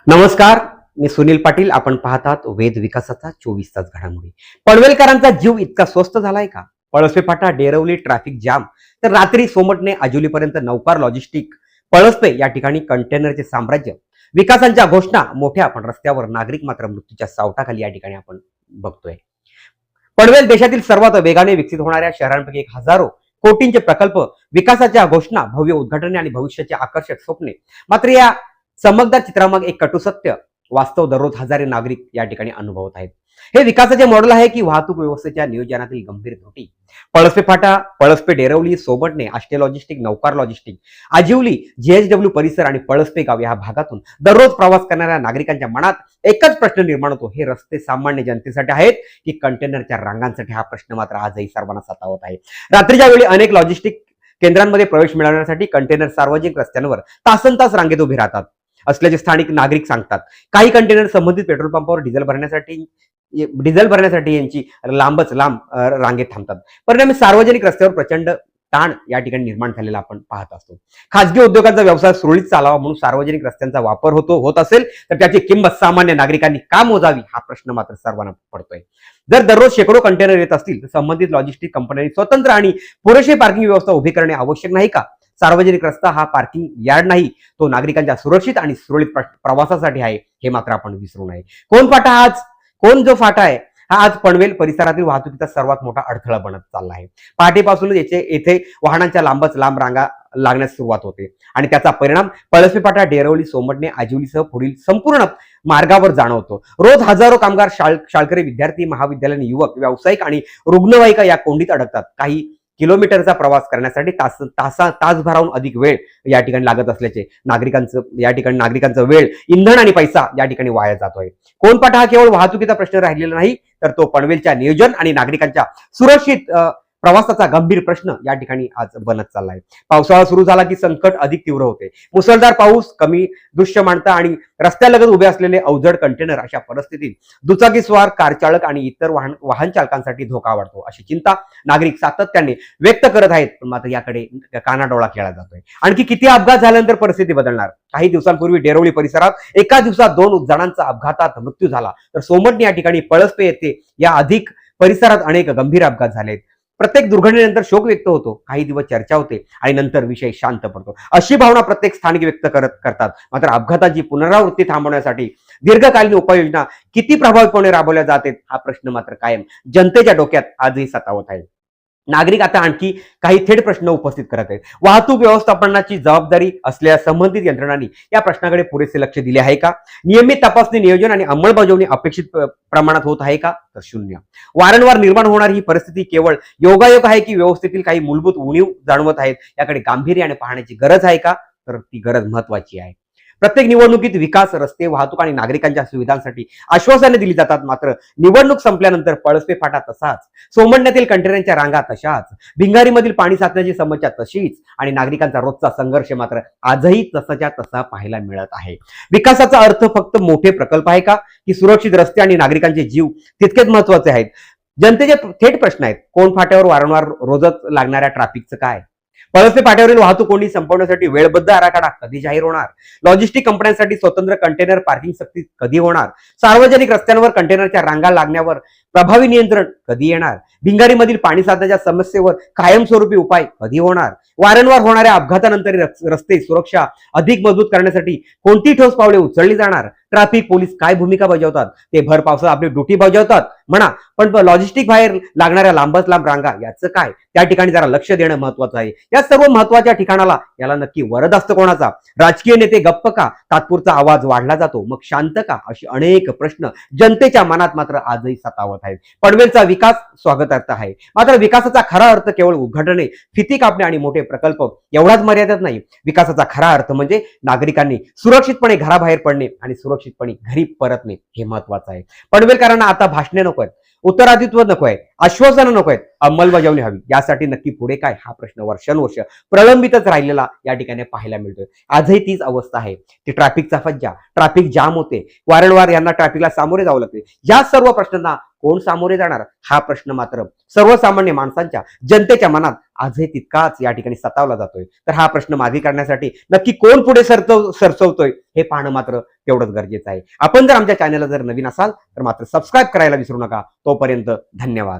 नमस्कार, मी सुनील पाटील. आपण पाहतात वेद विकासाचा 24 तास घडामोडी. पनवेलकरांचा जीव इतका स्वस्त झालाय का? पळसपे फाटा, डेरवली, ट्रॅफिक जाम, तर रात्री सोमटणे आजुलीपर्यंत नौकार लॉजिस्टिक. पळसपे या ठिकाणी कंटेनरचे साम्राज्य. विकासांच्या घोषणा मोठ्या, पण रस्त्यावर नागरिक मात्र मृत्यूच्या सावटाखाली या ठिकाणी आपण बघतोय. पनवेल देशातील सर्वात वेगाने विकसित होणाऱ्या शहरांपैकी एक. हजारो कोटींचे प्रकल्प, विकासाच्या घोषणा, भव्य उद्घाटने आणि भविष्याचे आकर्षक स्वप्ने. मात्र या चमकदार चित्रामाग एक कटू सत्य, वास्तव दररोज हजारे नागरिक या ठिकाणी अनुभवत आहेत. हे विकासाचे मॉडेल आहे की वाहतूक व्यवस्थेच्या नियोजनातील गंभीर त्रुटी? पळसपे फाटा, पळसपे, डेरवली, सोबटणे, आष्टे लॉजिस्टिक, नौकार लॉजिस्टिक, आजिवली, जेएचडब्ल्यू परिसर आणि पळसपे गाव या भागातून दररोज प्रवास करणाऱ्या नागरिकांच्या मनात एकच प्रश्न निर्माण होतो: हे रस्ते सामान्य जनतेसाठी आहेत की कंटेनरच्या रांगांसाठी? हा प्रश्न मात्र आजही सर्वांना सतावत आहे. रात्रीच्या वेळी अनेक लॉजिस्टिक केंद्रांमध्ये प्रवेश मिळवण्यासाठी कंटेनर सार्वजनिक रस्त्यांवर तासनतास रांगेत उभे राहतात असल्याचे स्थानिक नागरिक सांगतात. काही कंटेनर संबंधित पेट्रोल पंपावर डिझेल भरण्यासाठी यांची लांबच लांब रांगेत थांबतात. परिणामी सार्वजनिक रस्त्यावर प्रचंड ताण या ठिकाणी निर्माण झालेला आपण पाहत असतो. खासगी उद्योगांचा व्यवसाय सुरळीत चालावा म्हणून सार्वजनिक रस्त्यांचा वापर होत असेल तर त्याची किंमत सामान्य नागरिकांनी का मोजावी? हा प्रश्न मात्र सर्वांना पडतोय. जर दररोज शेकडो कंटेनर येत असतील तर संबंधित लॉजिस्टिक कंपन्यांनी स्वतंत्र आणि पुरेशी पार्किंग व्यवस्था उभी करणे आवश्यक नाही का? सार्वजनिक रस्ता हा पार्किंग यार्ड नाही, तो नागरिकांच्या सुरक्षित आणि सुरळीत प्रवासासाठी आहे, हे मात्र आपण विसरू नये. कोण जो फाटा आहे हा आज पनवेल परिसरातील वाहतुकीचा सर्वात मोठा अडथळा बनत चालला आहे. पहाटेपासूनच येथे वाहनांच्या लांबच लांब रांगा लागण्यास सुरुवात होते आणि त्याचा परिणाम पळसपे फाटा, डेरवली, सोमटणे, आजिवलीसह पुढील संपूर्ण मार्गावर जाणवतो. रोज हजारो कामगार, शाळकरी, विद्यार्थी, महाविद्यालयीन युवक, व्यावसायिक आणि रुग्णवाहिका या कोंडीत अडकतात. काही किलोमीटरचा प्रवास करण्यासाठी तासभराहून अधिक वेळ या ठिकाणी लागत असल्याचे नागरिकांचा वेळ, इंधन आणि पैसा या ठिकाणी वाया जातोय. कोनपाटा हा केवळ वाहतुकीचा प्रश्न राहिलेला नाही, तर तो पनवेलच्या नियोजन आणि नागरिकांच्या सुरक्षित प्रवासाचा गंभीर प्रश्न या ठिकाणी आज बनत चाललाय. पावसाळा सुरू झाला की संकट अधिक तीव्र होते. मुसळधार पाऊस, कमी दृश्यमानता आणि रस्त्यालगत उभे असलेले अवजड कंटेनर, अशा परिस्थितीत दुचाकी स्वार, कार चालक आणि इतर वाहन चालकांसाठी धोका वाढतो अशी चिंता नागरिक सातत्याने व्यक्त करत आहेत. पण मात्र याकडे कानाडोळा केला जातोय. आणखी किती अपघात झाल्यानंतर परिस्थिती बदलणार? काही दिवसांपूर्वी डेरवली परिसरात एका दिवसात 2 जणांचा अपघातात मृत्यू झाला, तर सोमटणे या ठिकाणी पळसपे येथे या अधिक परिसरात अनेक गंभीर अपघात झालेत. प्रत्येक दुर्घटनेनंतर शोक व्यक्त होतो, काही दिवस चर्चा होते आणि नंतर विषय शांत पडतो, अशी भावना प्रत्येक स्थानिक व्यक्त करतात. मात्र अपघाताची पुनरावृत्ती थांबवण्यासाठी दीर्घकालीन उपाययोजना किती प्रभावीपणे राबवल्या जातात हा प्रश्न मात्र कायम जनतेच्या डोक्यात आजही सतावत आहे. नागरिक आता आणखी काही थेट प्रश्न उपस्थित करत आहेत. वाहतूक व्यवस्थापनाची जबाबदारी असलेल्या संबंधित यंत्रणांनी या प्रश्नाकडे पुरेसे लक्ष दिले आहे का? नियमित तपासणी, नियोजन आणि अंमलबजावणी अपेक्षित प्रमाणात होत आहे का? तर शून्य. वारंवार निर्माण होणारी ही परिस्थिती केवळ योगायोग आहे की व्यवस्थेतील काही मूलभूत उणीव जाणवत आहेत? याकडे गांभीर्याने पाहण्याची गरज आहे का? तर ती गरज महत्वाची आहे. प्रत्येक निवडणुकीत विकास, रस्ते, वाहतूक आणि नागरिकांच्या सुविधांसाठी आश्वासने दिली जातात, मात्र निवडणूक संपल्यानंतर पळसपे फाटा तसाच, सोमटण्यातील कंटेनरच्या रांगा तशाच, भिंगारीमधील पाणी साचण्याची समस्या तशीच आणि नागरिकांचा रोजचा संघर्ष मात्र आजही तसाच्या तसा पाहायला मिळत आहे. विकासाचा अर्थ फक्त मोठे प्रकल्प आहे का, की सुरक्षित रस्ते आणि नागरिकांचे जीव तितकेच महत्वाचे आहेत? जनतेचे थेट प्रश्न आहेत. कोण फाट्यावर वारंवार रोजच लागणाऱ्या ट्रॅफिकचं काय? पळसपे फाट्यावरील वाहतूक कोंडी संपवण्यासाठी वेळबद्ध आराखडा कधी जाहीर होणार? लॉजिस्टिक कंपन्यांसाठी स्वतंत्र कंटेनर पार्किंग सक्ती कधी होणार? सार्वजनिक रस्त्यांवर कंटेनरच्या रांगा लागण्यावर प्रभावी नियंत्रण कधी येणार? भिंगारीमधील पाणी साठण्याच्या समस्येवर कायमस्वरूपी उपाय कधी होणार? वारंवार होणाऱ्या अपघातानंतर रस्ते सुरक्षा अधिक मजबूत करण्यासाठी कोणती ठोस पावले उचलली जाणार? ट्रॅफिक पोलीस काय भूमिका बजावतात? ते भर पावसात आपली ड्युटी बजावतात म्हणा, पण लॉजिस्टिक बाहेर लागणाऱ्या लांबच लांब रांगा याचं काय? त्या ठिकाणी जरा लक्ष देणं महत्वाचं आहे. या सर्व महत्वाच्या ठिकाणाला याला नक्की वरद असतं कोणाचा? राजकीय नेते गप्प का? तात्पुरता आवाज वाढला जातो मग शांत का? अशी अनेक प्रश्न जनतेच्या मनात मात्र आजही सतावत आहेत. पनवेलचा विकास स्वागतार्थ आहे, मात्र विकासाचा खरा अर्थ केवळ उद्घाटने, फिती कापणे आणि मोठे प्रकल्प एवढाच मर्यादित नाही. विकासाचा खरा अर्थ म्हणजे नागरिकांनी सुरक्षितपणे घराबाहेर पडणे आणि सुरक्षितपणे घरी परतणे, हे महत्वाचं आहे. पनवेलकरांना आता भाषणे नको आहेत, उत्तराधित्व नको आहे, आश्वासनं नको आहेत, अंमलबजावणी हवी. यासाठी नक्की पुढे काय? हा प्रश्न वर्षानुवर्ष प्रलंबितच राहिलेला या ठिकाणी पाहायला मिळतोय. आजही तीच अवस्था आहे. ती ट्रॅफिकचा फज्जा, ट्रॅफिक जाम होते, वारंवार यांना ट्रॅफिकला सामोरे जावं लागते. या सर्व प्रश्नांना कोण सामोरे जाणार हा प्रश्न मात्र सर्वसामान्य माणसांच्या जनतेच्या मनात आजही तितकाच या ठिकाणी सतावला जातोय. तर हा प्रश्न मागे काढण्यासाठी नक्की कोण पुढे सरसवतोय हे पाहणं मात्र तेवढंच गरजेचं आहे. आपण जर आमच्या चॅनलला जर नवीन असाल तर मात्र सबस्क्राईब करायला विसरू नका. तोपर्यंत धन्यवाद.